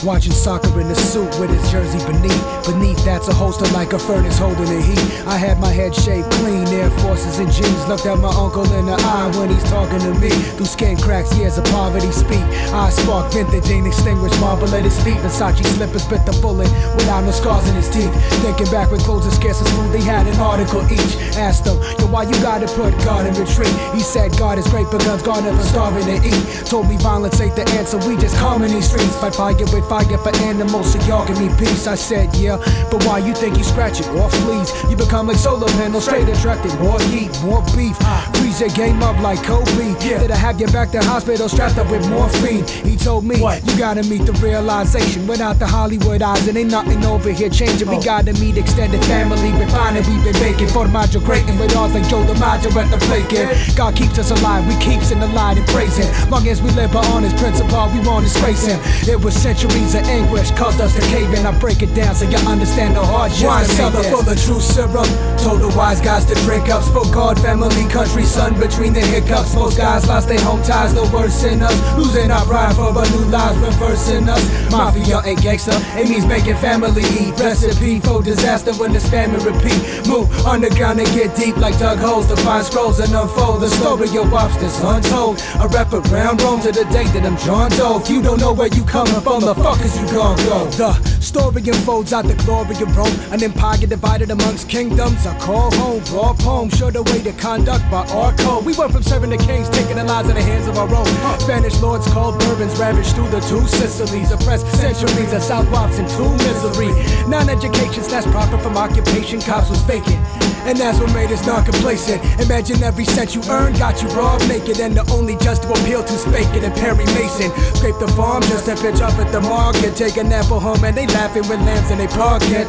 watching soccer in a suit with his jersey beneath that's a holster like a furnace holding the heat. I had my head shaved clean, Air Forces and jeans. Looked at my uncle in the eye when he's talking to me. Through skin cracks, years of poverty speak. I spark vintage, ain't extinguished, marble at his feet. Versace slippers bit the bullet without no scars in his teeth. Thinking back with clothes as scarce as food, they had an article each. Asked him, yo, why you gotta put God in retreat? He said God is great, but guns God never starving to eat. Told me violence ain't the answer, we just calm in these streets. Fight fire with fire for animals, so y'all give me peace. I said, yeah, but why you think you scratch it off fleas? You become like solar panels, straight attracted. More heat, more beef, freeze your game up like Kobe. Did I have you back to hospital strapped up with morphine? He told me, what? You gotta meet the realization. Without the Hollywood eyes, and ain't nothing over here changing. We gotta meet extended family, refining. We've been baking formaggio grating with odds like Joe DiMaggio at the plaking. God keeps us alive, we keeps in the light and praise him. Long as we live by honest principle, we won't disgrace him. It was centuries of anguish caused us to cave in. I break it down so you understand the hardship. Wine cellar full of true syrup, told the wise guys to drink up. Spoke God, family, country, son between the hiccups. Most guys lost their home ties, the worst in us. Losing our pride for a new lives, reversing us. Mafia ain't gangster, it means making family eat. Recipe for disaster when this famine repeat. Move underground and get deep like dug holes to find scrolls and unfold the story of lobsters untold. I wrap around Rome to the day that I'm John Doe. If you don't know where you coming from, the fuck is you gon' go? The story unfolds out the glory of Rome, an empire divided amongst kingdoms. I call home, raw poem, show the way to conduct by our code. We went from serving the kings, taking the lives in the hands of our own. Spanish lords called bourbons, ravaged through the two Sicilies, oppressed centuries of South Wops into misery. Non-education slash profit from occupation, cops was vacant, and that's what made us non-complacent. Imagine every cent you earned got you robbed naked, and the only judge to appeal to's faking and Perry Mason. Scrape the farm just to pitch up at the market, take an apple home and they laughing with lambs in they pocket.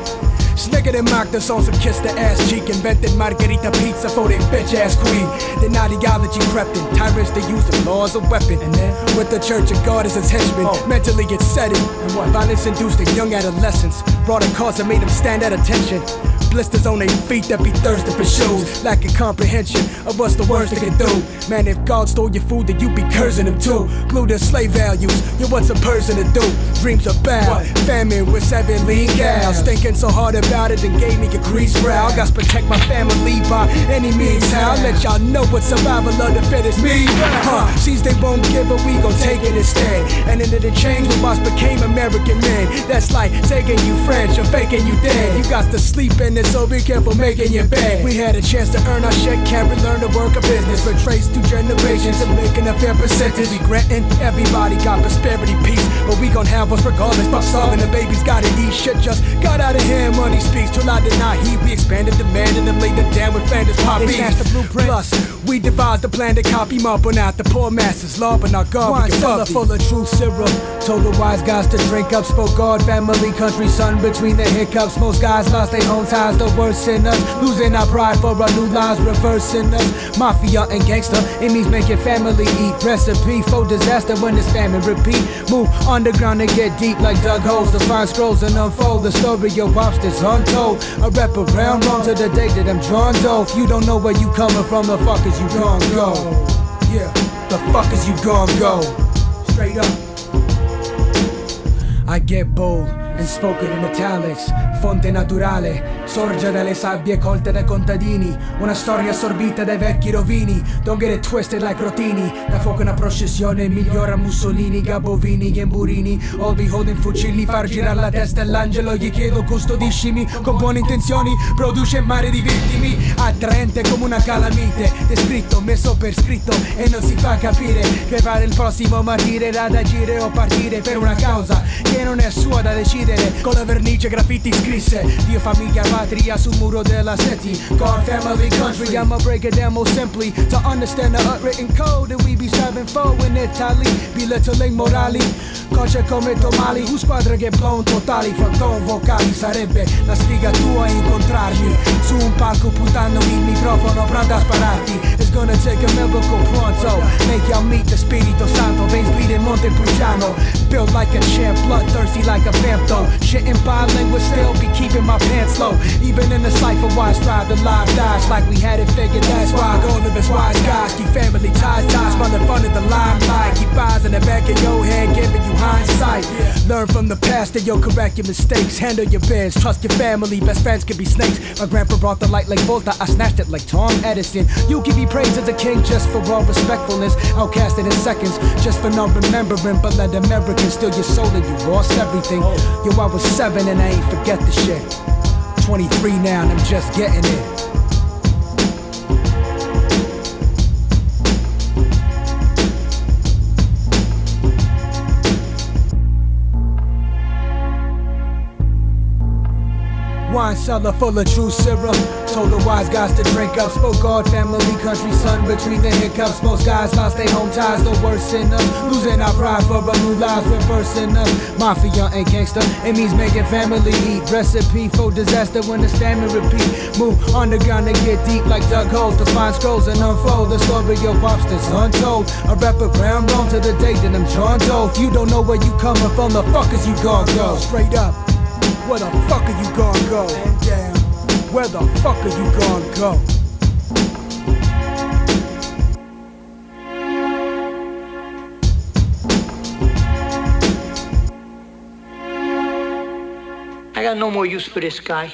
Sniggered and mocked us on some kiss the ass cheek, invented margarita pizza for their bitch ass queen. Then ideology crept in, tyrants they use the law as a weapon. And then with the church of God as its henchman, mentally get set in. Violence induced in young adolescents, brought a cause and made them stand at attention. Blisters on their feet that be thirsty for shoes, lacking comprehension of what's the worst they can do. Man, if God stole your food, then you be cursing him too. Glued to slave values, yo, what's a person to do? Dreams are bad, famine with 7 lean cows. Thinking so hard about it and gave me a grease brow. Got to protect my family by any means. How? Let y'all know what survival of the fittest means. Sees they won't give it, we gon' take it instead. And into the change, we once became American men. That's like taking you French or faking you dead. You got to sleep in it, so be careful making your bed. We had a chance to earn our shit, can't relearn to work a business. We're traced through generations and making a fair percentage. We granting everybody got prosperity, peace, but we gon' have us regardless. Fuck starving, the babies gotta eat. Shit just got out of hand, money speaks. Till I did not heed, we expanded demand and then laid them down with Flanders poppy. They snatched the blueprint. Plus, we devised a plan to copy, mopping out the poor masses, lobbing our garbage. Wine cellar full of true syrup, told the wise guys to drink up. Spoke God, family, country, son between the hiccups. Most guys lost their home ties, the worst in us. Losing our pride for our new lives, reversing us. Mafia and gangster, it means making family eat. Recipe for disaster when this famine repeat. Move underground and get deep like dug holes to find scrolls and unfold the story of lobsters untold. I wrap around Rome to the day that I'm John Doe. If you don't know where you coming from, the fuck is you gon' go? Yeah, the fuck is you gon' go? Straight up. I get bold and spoken in italics. Fonte naturale, sorge dalle sabbie colte dai contadini. Una storia assorbita dai vecchi rovini. Don't get it twisted like Rotini. Da fuoco una processione migliora Mussolini, Gabovini e Burini. All beholding fucili, far girare la testa all'angelo. Gli chiedo custodiscimi, con buone intenzioni produce mare di vittimi. Attraente come una calamite, descritto, messo per scritto e non si fa capire. Che pare il prossimo martire ad agire o partire per una causa che non è sua da decidere. Con la vernice graffiti scrisse Dio, famiglia, patria sul muro della city. God, family, country, I'ma break it down more simply to understand the unwritten code that we be striving for in Italy. Belittling morali, cose come domali. Squadre che blown totali, fronton vocali. Sarebbe la sfiga tua incontrarmi su un palco puntando il microfono pronto a spararti. It's gonna take a miracle pronto, make y'all meet the Spirito Santo. Veins bleeding Montepulciano, built like a champ, bloodthirsty like a vamp though. Shitting bilingual, still be keeping my pants low. Even in the cipher, why strive to live dies like we had it figured. That's why all of us wise guys keep family ties, smelling fun of the limelight. Keep eyes in the back of your head, giving you hindsight. Learn from the past and you'll correct your mistakes. Handle your biz, trust your family, best friends can be snakes. My grandpa brought the light like Volta, I snatched it like Tom Edison. You give me praise as a king just for all respectfulness. Outcasted in seconds, just for not remembering. But let Americans steal your soul and you lost everything. Yo, I was 7 and I ain't forget the shit. 23 now and I'm just getting it. Wine cellar full of true syrup. Told the wise guys to drink up. Spoke God, family, country, son between the hiccups. Most guys lost their home ties, the worst in us. Losing our pride for a new lives, reversing us. Mafia ain't gangster, it means making family eat. Recipe for disaster when the stamina repeat. Move underground and get deep like dug holes to find scrolls and unfold the story of pops that's untold. I wrap a ground wrong to the day that I'm John Doe. If you don't know where you coming from, the fuck is you gon' go? Straight up. Where the fuck are you gonna go? And down. Where the fuck are you gonna go? I got no more use for this guy.